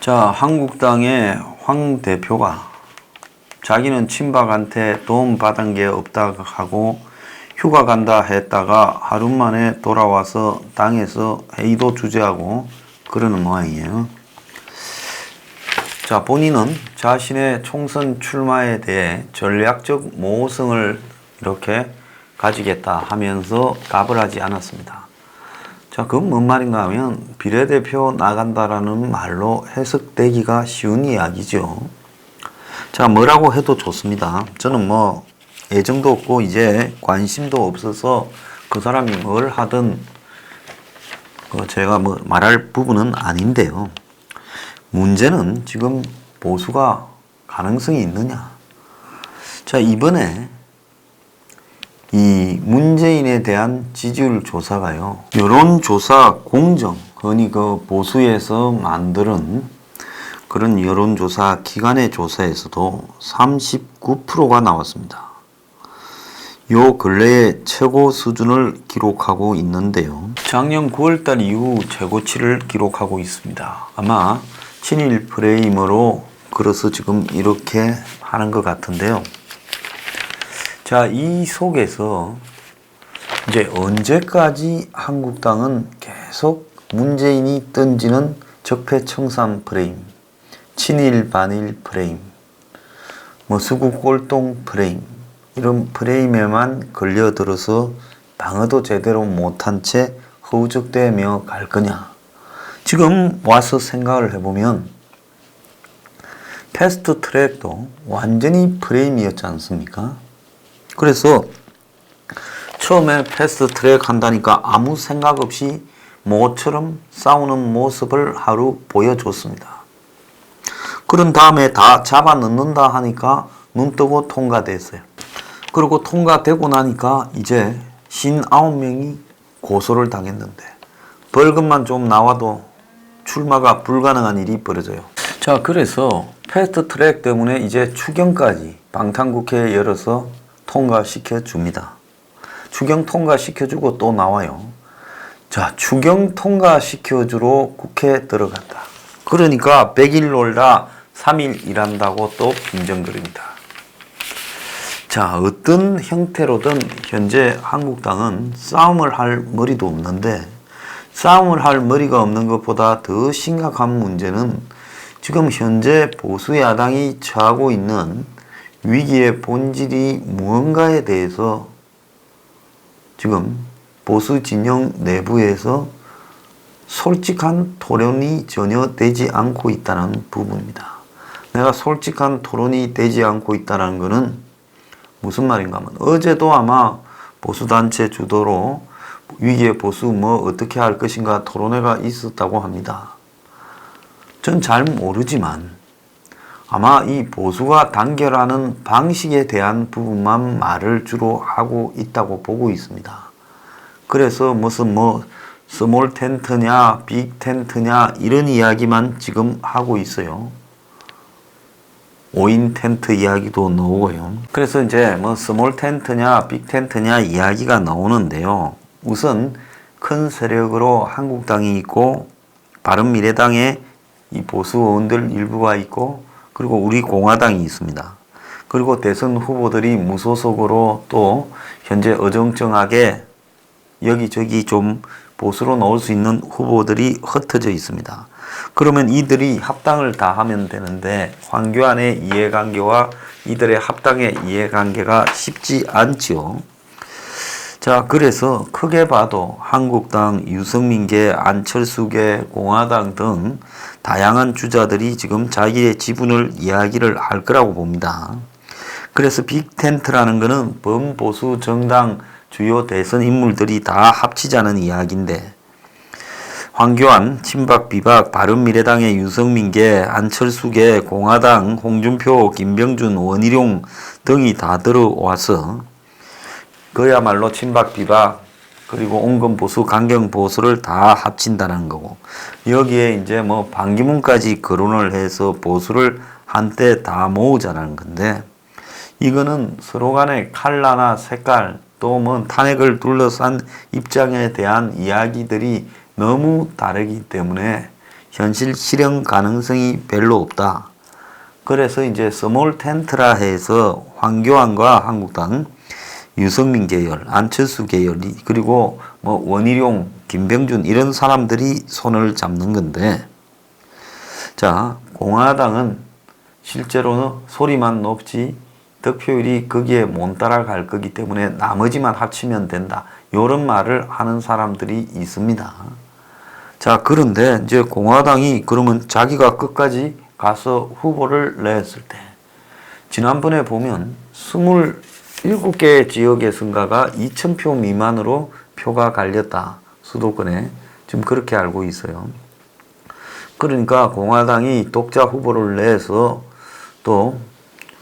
자, 한국당의 황 대표가 자기는 친박한테 도움 받은 게 없다 하고 휴가 간다 했다가 하루 만에 돌아와서 당에서 회의도 주재하고 그러는 모양이에요. 자, 본인은 자신의 총선 출마에 대해 전략적 모호성을 이렇게 가지겠다 하면서 답을 하지 않았습니다. 자, 그건 뭔 말인가 하면 비례대표 나간다라는 말로 해석되기가 쉬운 이야기죠. 자, 뭐라고 해도 좋습니다. 저는 뭐 애정도 없고 이제 관심도 없어서 그 사람이 뭘 하든 제가 뭐 말할 부분은 아닌데요. 문제는 지금 보수가 가능성이 있느냐. 자, 이번에 이 문재인에 대한 지지율 조사가요. 여론조사 공정, 흔히 그 보수에서 만드는 그런 여론조사 기관의 조사에서도 39%가 나왔습니다. 요 근래의 최고 수준을 기록하고 있는데요. 작년 9월달 이후 최고치를 기록하고 있습니다. 아마 친일 프레임으로 걸어서 지금 이렇게 하는 것 같은데요. 자, 이 속에서 이제 언제까지 한국당은 계속 문재인이 던지는 적폐청산 프레임, 친일 반일 프레임, 뭐 수구 꼴통 프레임, 이런 프레임에만 걸려들어서 방어도 제대로 못한 채 허우적대며 갈 거냐. 지금 와서 생각을 해보면 패스트 트랙도 완전히 프레임이었지 않습니까? 그래서 처음에 패스트 트랙 한다니까 아무 생각 없이 모처럼 싸우는 모습을 하루 보여줬습니다. 그런 다음에 다 잡아 넣는다 하니까 눈 뜨고 통과됐어요. 그리고 통과되고 나니까 이제 59명이 고소를 당했는데 벌금만 좀 나와도 출마가 불가능한 일이 벌어져요. 자, 그래서 패스트 트랙 때문에 이제 추경까지 방탄국회 열어서 통과시켜 줍니다. 추경 통과시켜주고 또 나와요. 자, 추경 통과시켜주러 국회 들어간다. 그러니까 100일 놀다 3일 일한다고 또 빈정거립니다. 자, 어떤 형태로든 현재 한국당은 싸움을 할 머리도 없는데 싸움을 할 머리가 없는 것보다 더 심각한 문제는 지금 현재 보수 야당이 처하고 있는 위기의 본질이 무언가에 대해서 지금 보수 진영 내부에서 솔직한 토론이 전혀 되지 않고 있다는 부분입니다. 내가 솔직한 토론이 되지 않고 있다는 것은 무슨 말인가 하면 어제도 아마 보수단체 주도로 위기의 보수 뭐 어떻게 할 것인가 토론회가 있었다고 합니다. 전 잘 모르지만 아마 이 보수가 단결하는 방식에 대한 부분만 말을 주로 하고 있다고 보고 있습니다. 그래서 무슨 뭐 스몰 텐트냐 빅 텐트냐 이런 이야기만 지금 하고 있어요. 5인 텐트 이야기도 나오고요. 그래서 이제 뭐 스몰 텐트냐 빅 텐트냐 이야기가 나오는데요. 우선 큰 세력으로 한국당이 있고 바른미래당에 이 보수 의원들 일부가 있고 그리고 우리 공화당이 있습니다. 그리고 대선 후보들이 무소속으로 또 현재 어정쩡하게 여기저기 좀 보수로 나올 수 있는 후보들이 흩어져 있습니다. 그러면 이들이 합당을 다 하면 되는데 황교안의 이해관계와 이들의 합당의 이해관계가 쉽지 않죠. 자, 그래서 크게 봐도 한국당, 유승민계, 안철수계, 공화당 등 다양한 주자들이 지금 자기의 지분을 이야기를 할 거라고 봅니다. 그래서 빅텐트라는 것은 범보수 정당 주요 대선 인물들이 다 합치자는 이야기인데 황교안, 친박, 비박, 바른미래당의 유승민계, 안철수계, 공화당, 홍준표, 김병준, 원희룡 등이 다 들어와서 그야말로 친박, 비박, 그리고 온건 보수, 강경 보수를 다 합친다는 거고 여기에 이제 뭐 반기문까지 거론을 해서 보수를 한때 다 모으자는 건데 이거는 서로 간의 컬러나 색깔 또 뭐 탄핵을 둘러싼 입장에 대한 이야기들이 너무 다르기 때문에 현실 실현 가능성이 별로 없다. 그래서 이제 스몰 텐트라 해서 황교안과 한국당, 유승민 계열, 안철수 계열, 그리고 뭐 원희룡, 김병준 이런 사람들이 손을 잡는 건데, 자, 공화당은 실제로는 소리만 높지 득표율이 거기에 못 따라갈 거기 때문에 나머지만 합치면 된다. 이런 말을 하는 사람들이 있습니다. 자, 그런데 이제 공화당이 그러면 자기가 끝까지 가서 후보를 냈을 때, 지난번에 보면 27개 지역의 선거가 2,000표 미만으로 표가 갈렸다. 수도권에. 지금 그렇게 알고 있어요. 그러니까 공화당이 독자 후보를 내서 또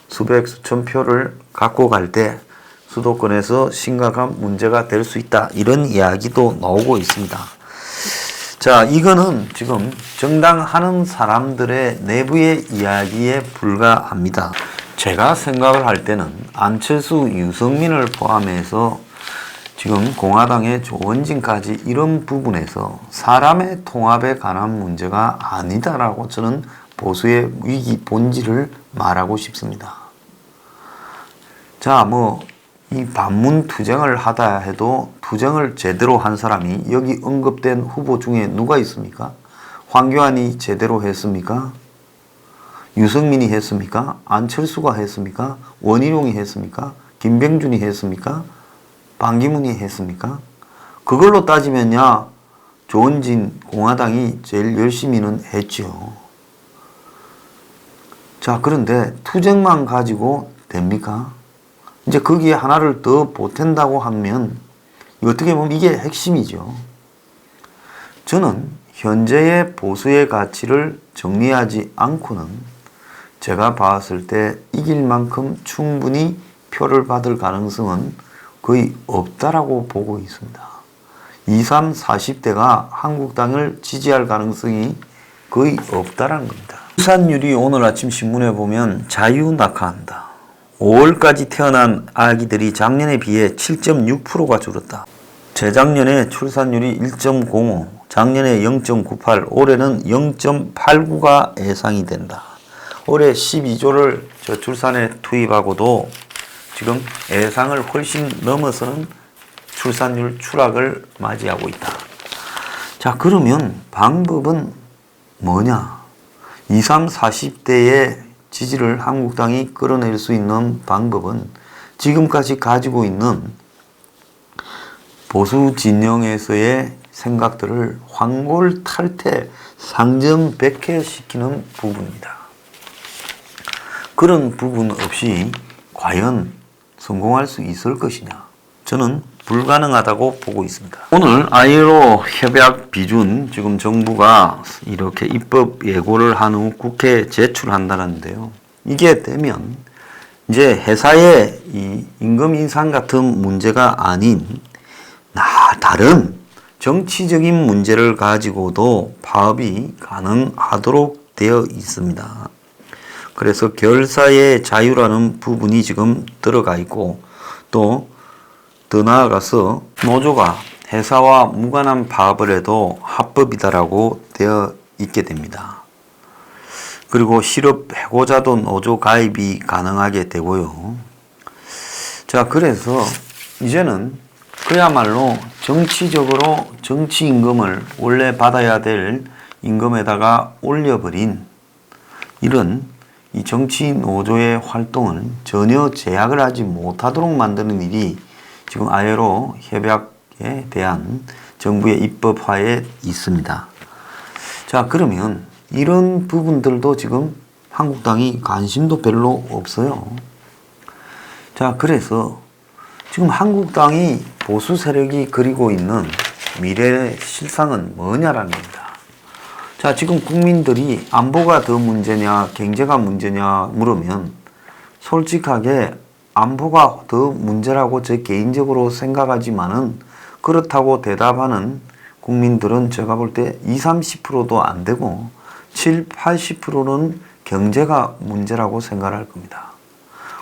수백 수천 표를 갖고 갈 때 수도권에서 심각한 문제가 될 수 있다. 이런 이야기도 나오고 있습니다. 자, 이거는 지금 정당 하는 사람들의 내부의 이야기에 불과합니다. 제가 생각을 할 때는 안철수, 유승민을 포함해서 지금 공화당의 조원진까지 이런 부분에서 사람의 통합에 관한 문제가 아니다라고 저는 보수의 위기 본질을 말하고 싶습니다. 자, 이 반문 투쟁을 하다 해도 투쟁을 제대로 한 사람이 여기 언급된 후보 중에 누가 있습니까? 황교안이 제대로 했습니까? 유승민이 했습니까? 안철수가 했습니까? 원희룡이 했습니까? 김병준이 했습니까? 반기문이 했습니까? 그걸로 따지면야 조원진 공화당이 제일 열심히는 했죠. 자, 그런데 투쟁만 가지고 됩니까? 이제 거기에 하나를 더 보탠다고 하면 어떻게 보면 이게 핵심이죠. 저는 현재의 보수의 가치를 정리하지 않고는 제가 봤을 때 이길 만큼 충분히 표를 받을 가능성은 거의 없다라고 보고 있습니다. 20, 40대가 한국당을 지지할 가능성이 거의 없다라는 겁니다. 출산율이 오늘 아침 신문에 보면 자유낙하한다. 5월까지 태어난 아기들이 작년에 비해 7.6%가 줄었다. 재작년에 출산율이 1.05, 작년에 0.98, 올해는 0.89가 예상이 된다. 올해 12조를 저출산에 투입하고도 지금 예상을 훨씬 넘어서는 출산율 추락을 맞이하고 있다. 자, 그러면 방법은 뭐냐? 20, 40대의 지지를 한국당이 끌어낼 수 있는 방법은 지금까지 가지고 있는 보수 진영에서의 생각들을 황골탈퇴, 상정백회시키는 부분입니다. 그런 부분 없이 과연 성공할 수 있을 것이냐? 저는 불가능하다고 보고 있습니다. 오늘 ILO 협약 비준 지금 정부가 이렇게 입법 예고를 한 후 국회에 제출한다는데요. 이게 되면 이제 회사의 이 임금 인상 같은 문제가 아닌 다른 정치적인 문제를 가지고도 파업이 가능하도록 되어 있습니다. 그래서 결사의 자유라는 부분이 지금 들어가 있고, 또 더 나아가서 노조가 회사와 무관한 파업을 해도 합법이다라고 되어 있게 됩니다. 그리고 실업 해고자도 노조 가입이 가능하게 되고요. 자, 그래서 이제는 그야말로 정치적으로 정치 임금을 원래 받아야 될 임금에다가 올려버린 이런 이 정치 노조의 활동을 전혀 제약을 하지 못하도록 만드는 일이 지금 ILO 협약에 대한 정부의 입법화에 있습니다. 자, 그러면 이런 부분들도 지금 한국당이 관심도 별로 없어요. 자, 그래서 지금 한국당이 보수 세력이 그리고 있는 미래의 실상은 뭐냐라는 겁니다. 자, 지금 국민들이 안보가 더 문제냐, 경제가 문제냐 물으면 솔직하게 안보가 더 문제라고 제 개인적으로 생각하지만은 그렇다고 대답하는 국민들은 제가 볼 때 20, 30%도 안 되고 7, 80%는 경제가 문제라고 생각할 겁니다.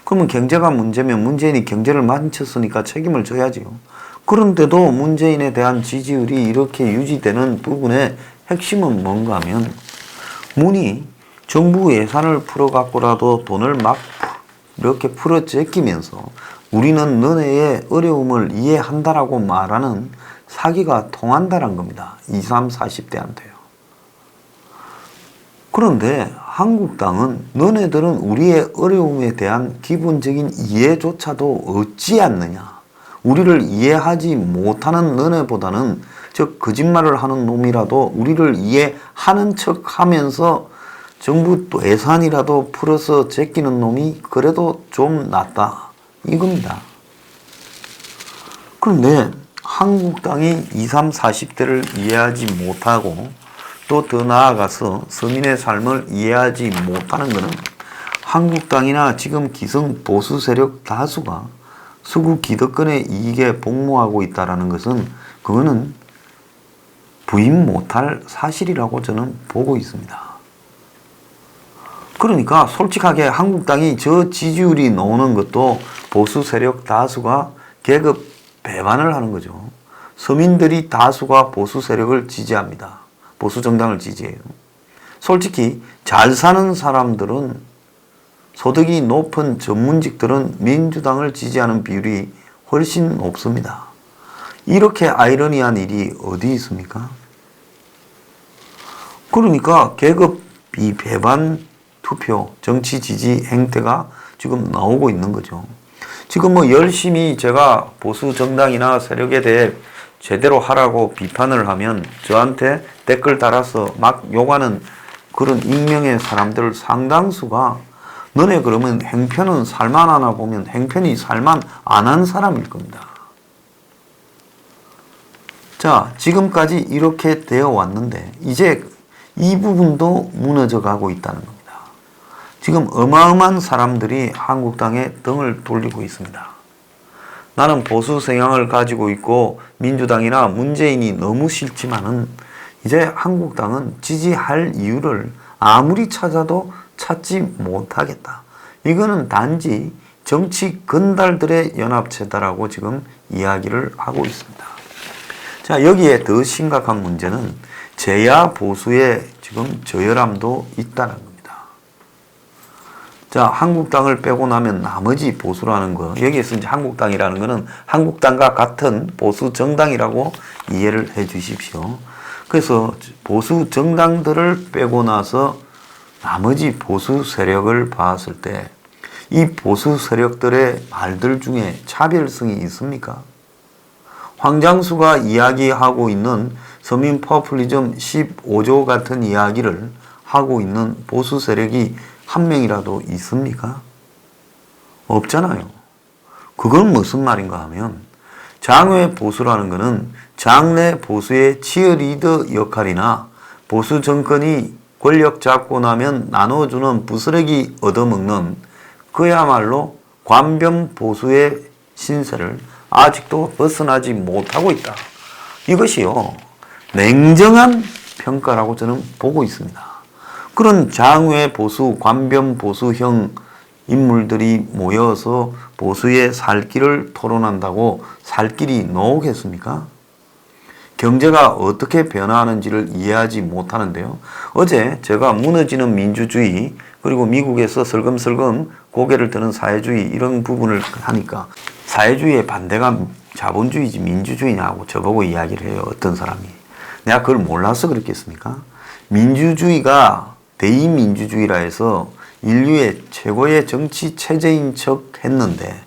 그러면 경제가 문제면 문재인이 경제를 망쳤으니까 책임을 져야지요. 그런데도 문재인에 대한 지지율이 이렇게 유지되는 부분의 핵심은 뭔가 하면 문이 정부 예산을 풀어갖고라도 돈을 막 이렇게 풀어 제끼면서 우리는 너네의 어려움을 이해한다라고 말하는 사기가 통한다는 겁니다. 20, 30, 40대한테요. 그런데 한국당은 너네들은 우리의 어려움에 대한 기본적인 이해조차도 없지 않느냐. 우리를 이해하지 못하는 너네보다는 즉 거짓말을 하는 놈이라도 우리를 이해하는 척하면서 정부 예산이라도 풀어서 제끼는 놈이 그래도 좀 낫다. 이겁니다. 그런데 한국당이 20, 30, 40대를 이해하지 못하고 또 더 나아가서 서민의 삶을 이해하지 못하는 것은 한국당이나 지금 기성 보수 세력 다수가 서구 기득권의 이익에 복무하고 있다는 것은 그거는 부인 못할 사실이라고 저는 보고 있습니다. 그러니까 솔직하게 한국당이 저 지지율이 나오는 것도 보수 세력 다수가 계급 배반을 하는 거죠. 서민들이 다수가 보수 세력을 지지합니다. 보수 정당을 지지해요. 솔직히 잘 사는 사람들은 소득이 높은 전문직들은 민주당을 지지하는 비율이 훨씬 높습니다. 이렇게 아이러니한 일이 어디 있습니까? 그러니까 계급이 배반 투표, 정치 지지 행태가 지금 나오고 있는 거죠. 지금 뭐 열심히 제가 보수 정당이나 세력에 대해 제대로 하라고 비판을 하면 저한테 댓글 달아서 막 욕하는 그런 익명의 사람들 상당수가 너네 그러면 행편은 살만하나 보면 행편이 살만 안 한 사람일 겁니다. 자, 지금까지 이렇게 되어 왔는데 이제 이 부분도 무너져 가고 있다는 겁니다. 지금 어마어마한 사람들이 한국당에 등을 돌리고 있습니다. 나는 보수 성향을 가지고 있고 민주당이나 문재인이 너무 싫지만은 이제 한국당은 지지할 이유를 아무리 찾아도 찾지 못하겠다. 이거는 단지 정치 건달들의 연합체다라고 지금 이야기를 하고 있습니다. 자, 여기에 더 심각한 문제는 제야 보수의 지금 저열함도 있다는 겁니다. 자, 한국당을 빼고 나면 나머지 보수라는 거, 여기에서 이제 한국당이라는 거는 한국당과 같은 보수 정당이라고 이해를 해 주십시오. 그래서 보수 정당들을 빼고 나서 나머지 보수 세력을 봤을 때 이 보수 세력들의 말들 중에 차별성이 있습니까? 황장수가 이야기하고 있는 서민 포퓰리즘 15조 같은 이야기를 하고 있는 보수 세력이 한 명이라도 있습니까? 없잖아요. 그건 무슨 말인가 하면 장외 보수라는 것은 장내 보수의 치어리더 역할이나 보수 정권이 권력 잡고 나면 나눠주는 부스러기 얻어먹는 그야말로 관변 보수의 신세를 아직도 벗어나지 못하고 있다. 이것이요, 냉정한 평가라고 저는 보고 있습니다. 그런 장외 보수, 관변 보수형 인물들이 모여서 보수의 살 길을 토론한다고 살 길이 나오겠습니까? 경제가 어떻게 변화하는지를 이해하지 못하는데요. 어제 제가 무너지는 민주주의 그리고 미국에서 슬금슬금 고개를 드는 사회주의 이런 부분을 하니까 사회주의의 반대가 자본주의지 민주주의냐고 저보고 이야기를 해요. 어떤 사람이. 내가 그걸 몰라서 그랬겠습니까? 민주주의가 대의민주주의라 해서 인류의 최고의 정치 체제인 척 했는데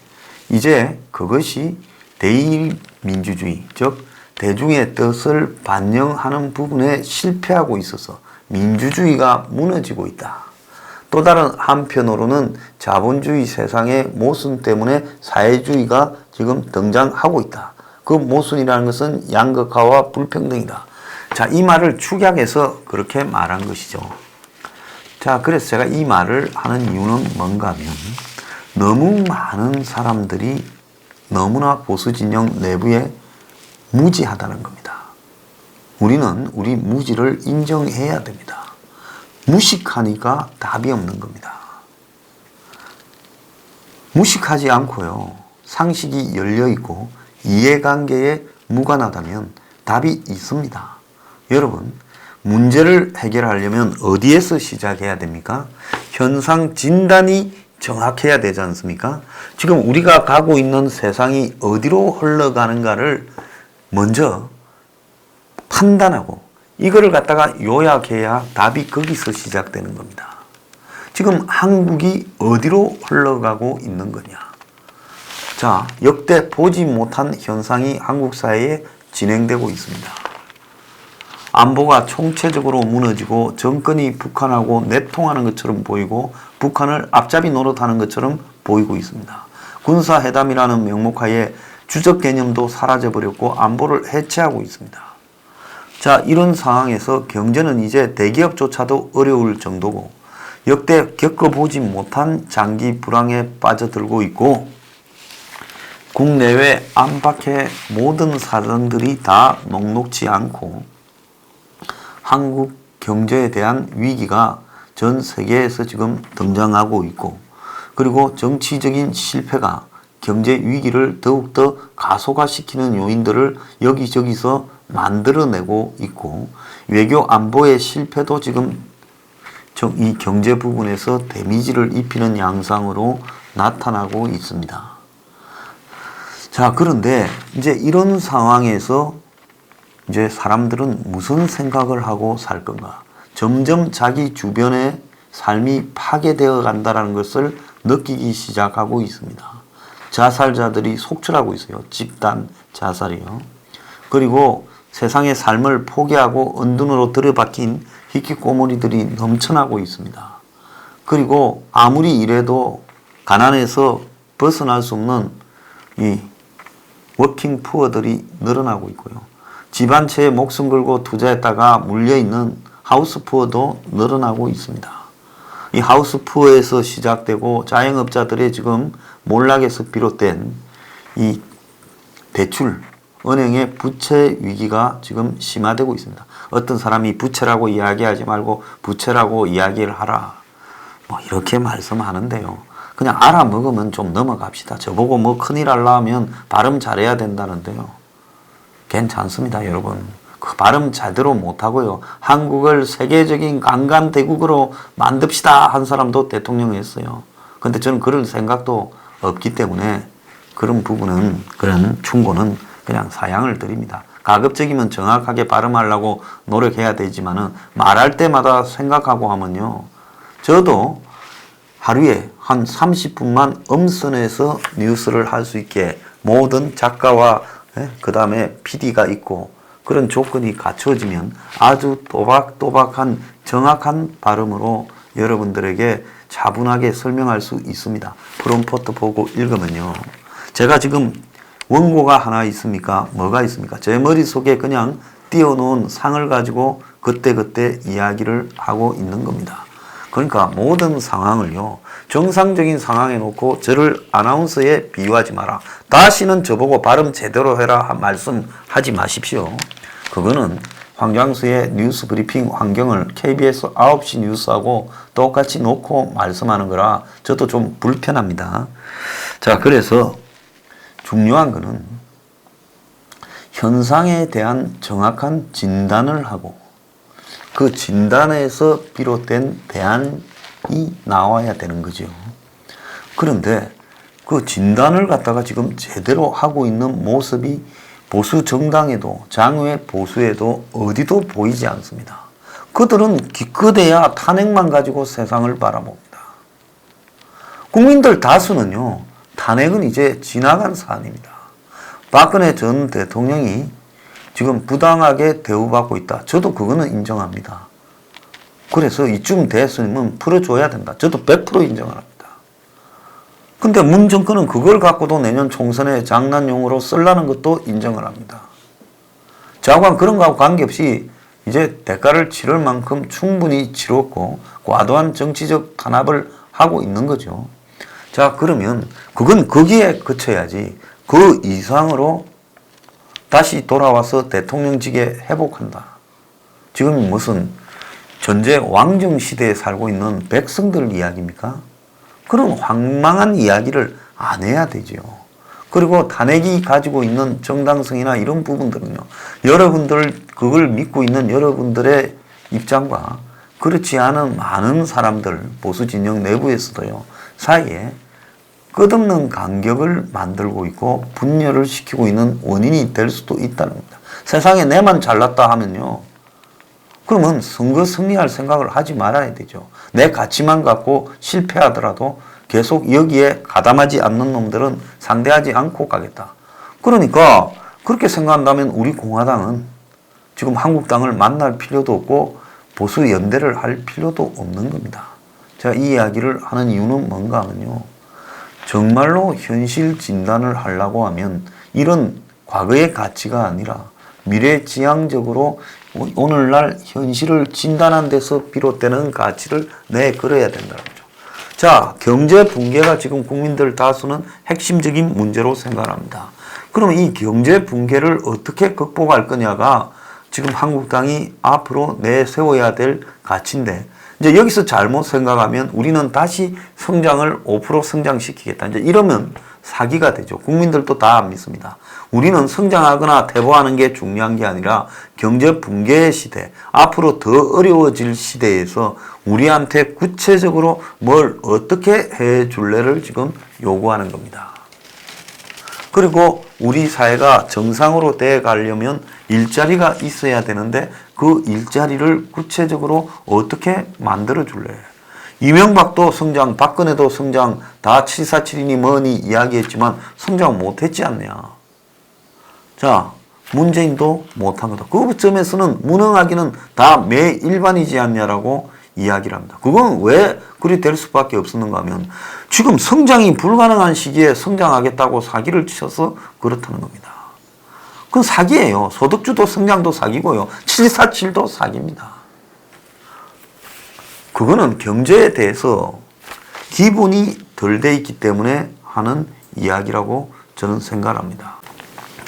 이제 그것이 대의민주주의, 즉 대중의 뜻을 반영하는 부분에 실패하고 있어서 민주주의가 무너지고 있다. 또 다른 한편으로는 자본주의 세상의 모순 때문에 사회주의가 지금 등장하고 있다. 그 모순이라는 것은 양극화와 불평등이다. 자, 이 말을 축약해서 그렇게 말한 것이죠. 자, 그래서 제가 이 말을 하는 이유는 뭔가 하면 너무 많은 사람들이 너무나 보수 진영 내부에 무지하다는 겁니다. 우리는 우리 무지를 인정해야 됩니다. 무식하니까 답이 없는 겁니다. 무식하지 않고요, 상식이 열려있고 이해관계에 무관하다면 답이 있습니다. 여러분, 문제를 해결하려면 어디에서 시작해야 됩니까? 현상 진단이 정확해야 되지 않습니까? 지금 우리가 가고 있는 세상이 어디로 흘러가는가를 먼저 판단하고 이거를 갖다가 요약해야 답이 거기서 시작되는 겁니다. 지금 한국이 어디로 흘러가고 있는 거냐? 자, 역대 보지 못한 현상이 한국 사회에 진행되고 있습니다. 안보가 총체적으로 무너지고 정권이 북한하고 내통하는 것처럼 보이고 북한을 앞잡이 노릇하는 것처럼 보이고 있습니다. 군사회담이라는 명목하에 주적 개념도 사라져버렸고 안보를 해체하고 있습니다. 자, 이런 상황에서 경제는 이제 대기업조차도 어려울 정도고 역대 겪어보지 못한 장기 불황에 빠져들고 있고 국내외 안팎의 모든 사정들이 다 녹록지 않고 한국 경제에 대한 위기가 전 세계에서 지금 등장하고 있고 그리고 정치적인 실패가 경제 위기를 더욱더 가속화시키는 요인들을 여기저기서 만들어내고 있고 외교 안보의 실패도 지금 이 경제 부분에서 데미지를 입히는 양상으로 나타나고 있습니다. 자, 그런데 이제 이런 상황에서 이제 사람들은 무슨 생각을 하고 살 건가? 점점 자기 주변의 삶이 파괴되어 간다는 것을 느끼기 시작하고 있습니다. 자살자들이 속출하고 있어요. 집단 자살이요. 그리고 세상의 삶을 포기하고 은둔으로 들여박힌 히키코모리들이 넘쳐나고 있습니다. 그리고 아무리 이래도 가난에서 벗어날 수 없는 이 워킹 푸어들이 늘어나고 있고요. 집안채에 목숨 걸고 투자했다가 물려있는 하우스 푸어도 늘어나고 있습니다. 이 하우스 푸어에서 시작되고 자영업자들의 지금 몰락에서 비롯된 이 대출, 은행의 부채 위기가 지금 심화되고 있습니다. 어떤 사람이 부채라고 이야기하지 말고 부채라고 이야기를 하라. 뭐 이렇게 말씀하는데요. 그냥 알아먹으면 좀 넘어갑시다. 저보고 뭐 큰일 하려면 발음 잘해야 된다는데요. 괜찮습니다, 여러분. 그 발음 제대로 못하고요. 한국을 세계적인 강간대국으로 만듭시다 한 사람도 대통령이었어요. 근데 저는 그럴 생각도 없기 때문에 그런 부분은, 그런 충고는 그냥 사양을 드립니다. 가급적이면 정확하게 발음하려고 노력해야 되지만은 말할 때마다 생각하고 하면요. 저도 하루에 한 30분만 음선에서 뉴스를 할 수 있게 모든 작가와 그 다음에 PD가 있고 그런 조건이 갖춰지면 아주 또박또박한 정확한 발음으로 여러분들에게 차분하게 설명할 수 있습니다. 프롬프트 보고 읽으면요. 제가 지금 원고가 하나 있습니까? 뭐가 있습니까? 제 머릿속에 그냥 띄워놓은 상을 가지고 그때그때 이야기를 하고 있는 겁니다. 그러니까 모든 상황을요. 정상적인 상황에 놓고 저를 아나운서에 비유하지 마라. 다시는 저보고 발음 제대로 해라 말씀하지 마십시오. 그거는 황장수의 뉴스 브리핑 환경을 KBS 9시 뉴스하고 똑같이 놓고 말씀하는 거라 저도 좀 불편합니다. 자, 그래서 중요한 거는 현상에 대한 정확한 진단을 하고 그 진단에서 비롯된 대안이 나와야 되는 거죠. 그런데 그 진단을 갖다가 지금 제대로 하고 있는 모습이 보수 정당에도 장외 보수에도 어디도 보이지 않습니다. 그들은 기껏해야 탄핵만 가지고 세상을 바라봅니다. 국민들 다수는요. 탄핵은 이제 지나간 사안입니다. 박근혜 전 대통령이 지금 부당하게 대우받고 있다. 저도 그거는 인정합니다. 그래서 이쯤 됐으면 풀어줘야 된다. 저도 100% 인정을 합니다. 근데 문 정권은 그걸 갖고도 내년 총선에 장난용으로 쓰려는 것도 인정을 합니다. 좌우간 그런 거하고 관계없이 이제 대가를 치를 만큼 충분히 치렀고 과도한 정치적 탄압을 하고 있는 거죠. 자, 그러면 그건 거기에 그쳐야지 그 이상으로 다시 돌아와서 대통령직에 회복한다. 지금 무슨 전제 왕정 시대에 살고 있는 백성들 이야기입니까? 그런 황망한 이야기를 안 해야 되죠. 그리고 탄핵이 가지고 있는 정당성이나 이런 부분들은요. 여러분들 그걸 믿고 있는 여러분들의 입장과 그렇지 않은 많은 사람들, 보수 진영 내부에서도요, 사이에 끝없는 간격을 만들고 있고 분열을 시키고 있는 원인이 될 수도 있다는 겁니다. 세상에 내만 잘났다 하면요, 그러면 선거 승리할 생각을 하지 말아야 되죠. 내 가치만 갖고 실패하더라도 계속 여기에 가담하지 않는 놈들은 상대하지 않고 가겠다. 그러니까 그렇게 생각한다면 우리 공화당은 지금 한국당을 만날 필요도 없고 보수 연대를 할 필요도 없는 겁니다. 제가 이 이야기를 하는 이유는 뭔가 하면요, 정말로 현실 진단을 하려고 하면 이런 과거의 가치가 아니라 미래지향적으로 오늘날 현실을 진단한 데서 비롯되는 가치를 내걸어야 된다는 거죠. 자, 경제 붕괴가 지금 국민들 다수는 핵심적인 문제로 생각합니다. 그럼 이 경제 붕괴를 어떻게 극복할 거냐가 지금 한국당이 앞으로 내세워야 될 가치인데, 이제 여기서 잘못 생각하면 우리는 다시 성장을 5% 성장시키겠다. 이제 이러면 사기가 되죠. 국민들도 다 안 믿습니다. 우리는 성장하거나 퇴보하는 게 중요한 게 아니라 경제 붕괴의 시대, 앞으로 더 어려워질 시대에서 우리한테 구체적으로 뭘 어떻게 해 줄래를 지금 요구하는 겁니다. 그리고 우리 사회가 정상으로 돼 가려면 일자리가 있어야 되는데 그 일자리를 구체적으로 어떻게 만들어 줄래? 이명박도 성장, 박근혜도 성장, 다 747이니 뭐니 이야기했지만 성장 못했지 않냐. 자, 문재인도 못한 거다. 그 점에서는 무능하기는 다 매일반이지 않냐라고 이야기를 합니다. 그건 왜 그리 될 수밖에 없었는가 하면 지금 성장이 불가능한 시기에 성장하겠다고 사기를 쳐서 그렇다는 겁니다. 그건 사기예요. 소득주도 성장도 사기고요. 747도 사기입니다. 그거는 경제에 대해서 기본이 덜 돼 있기 때문에 하는 이야기라고 저는 생각합니다.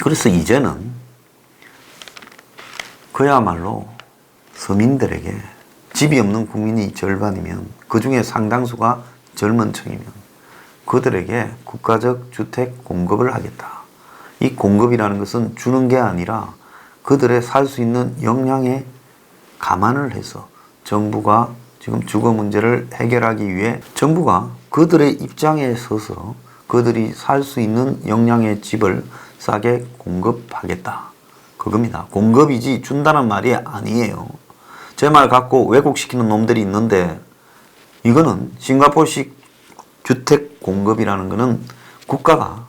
그래서 이제는 그야말로 서민들에게 집이 없는 국민이 절반이면 그 중에 상당수가 젊은 층이면 그들에게 국가적 주택 공급을 하겠다. 이 공급이라는 것은 주는 게 아니라 그들의 살 수 있는 역량에 감안을 해서 정부가 지금 주거 문제를 해결하기 위해 정부가 그들의 입장에 서서 그들이 살 수 있는 역량의 집을 싸게 공급하겠다. 그겁니다. 공급이지 준다는 말이 아니에요. 제 말 갖고 왜곡시키는 놈들이 있는데 이거는 싱가포르식 주택 공급이라는 것은 국가가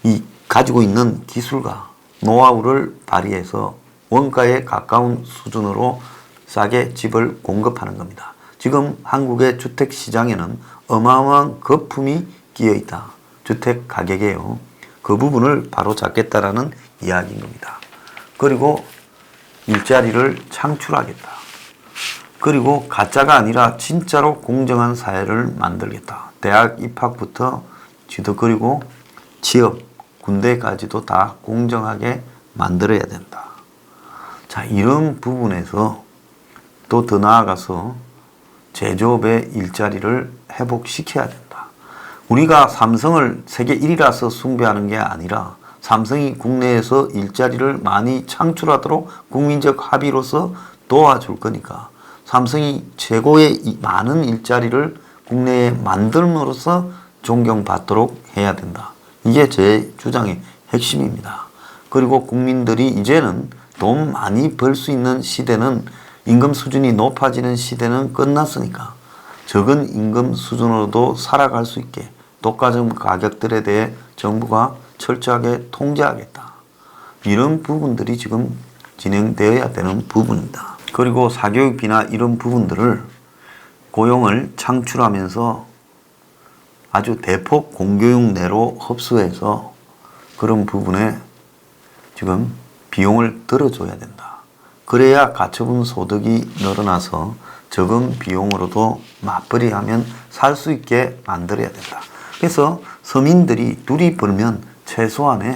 이 가지고 있는 기술과 노하우를 발휘해서 원가에 가까운 수준으로 싸게 집을 공급하는 겁니다. 지금 한국의 주택 시장에는 어마어마한 거품이 끼어 있다. 주택 가격에요. 그 부분을 바로 잡겠다라는 이야기인 겁니다. 그리고 일자리를 창출하겠다. 그리고 가짜가 아니라 진짜로 공정한 사회를 만들겠다. 대학 입학부터 지도 그리고 취업, 군대까지도 다 공정하게 만들어야 된다. 자, 이런 부분에서 또 더 나아가서 제조업의 일자리를 회복시켜야 된다. 우리가 삼성을 세계 1위라서 숭배하는 게 아니라 삼성이 국내에서 일자리를 많이 창출하도록 국민적 합의로서 도와줄 거니까 삼성이 최고의 많은 일자리를 국내에 만들므로써 존경받도록 해야 된다. 이게 제 주장의 핵심입니다. 그리고 국민들이 이제는 돈 많이 벌 수 있는 시대는 임금 수준이 높아지는 시대는 끝났으니까 적은 임금 수준으로도 살아갈 수 있게 독과점 가격들에 대해 정부가 철저하게 통제하겠다. 이런 부분들이 지금 진행되어야 되는 부분입니다. 그리고 사교육비나 이런 부분들을 고용을 창출하면서 아주 대폭 공교육 내로 흡수해서 그런 부분에 지금 비용을 들어줘야 된다. 그래야 가처분 소득이 늘어나서 적은 비용으로도 맞벌이하면 살 수 있게 만들어야 된다. 그래서 서민들이 둘이 벌면 최소한의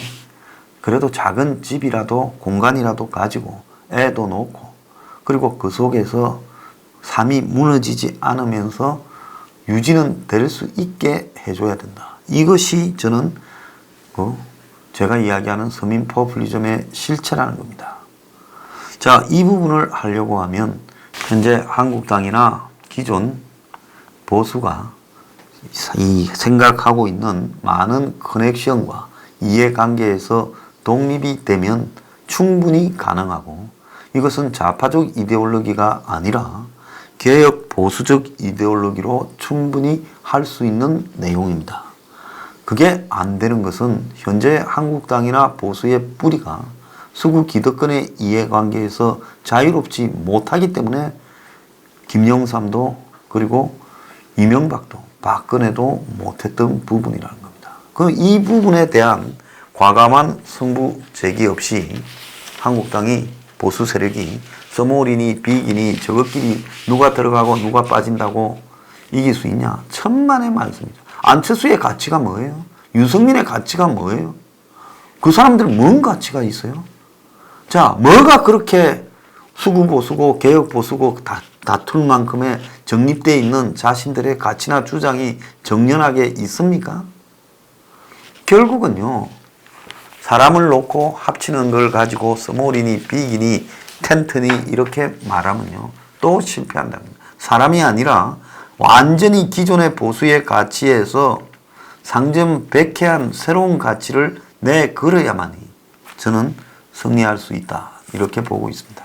그래도 작은 집이라도 공간이라도 가지고 애도 놓고 그리고 그 속에서 삶이 무너지지 않으면서 유지는 될 수 있게 해줘야 된다. 이것이 저는 제가 이야기하는 서민 포퓰리즘의 실체라는 겁니다. 자, 이 부분을 하려고 하면 현재 한국당이나 기존 보수가 이 생각하고 있는 많은 커넥션과 이해관계에서 독립이 되면 충분히 가능하고, 이것은 좌파적 이데올로기가 아니라 개혁 보수적 이데올로기로 충분히 할 수 있는 내용입니다. 그게 안 되는 것은 현재 한국당이나 보수의 뿌리가 서구 기득권의 이해관계에서 자유롭지 못하기 때문에 김영삼도 그리고 이명박도 박근혜도 못했던 부분이라는 겁니다. 이 부분에 대한 과감한 승부 제기 없이 한국당이 보수 세력이 써머리니 비기니 저것끼리 누가 들어가고 누가 빠진다고 이길 수 있냐? 천만의 말씀이죠. 안철수의 가치가 뭐예요? 유승민의 가치가 뭐예요? 그 사람들 뭔 가치가 있어요? 자, 뭐가 그렇게 수구 보수고 개혁 보수고 다툴 만큼의 정립되어 있는 자신들의 가치나 주장이 정연하게 있습니까? 결국은요, 사람을 놓고 합치는 걸 가지고 스몰이니 빅이니 텐트니 이렇게 말하면요, 또 실패한다는 겁니다. 사람이 아니라 완전히 기존의 보수의 가치에서 상점백회한 새로운 가치를 내걸어야만이 저는 승리할 수 있다, 이렇게 보고 있습니다.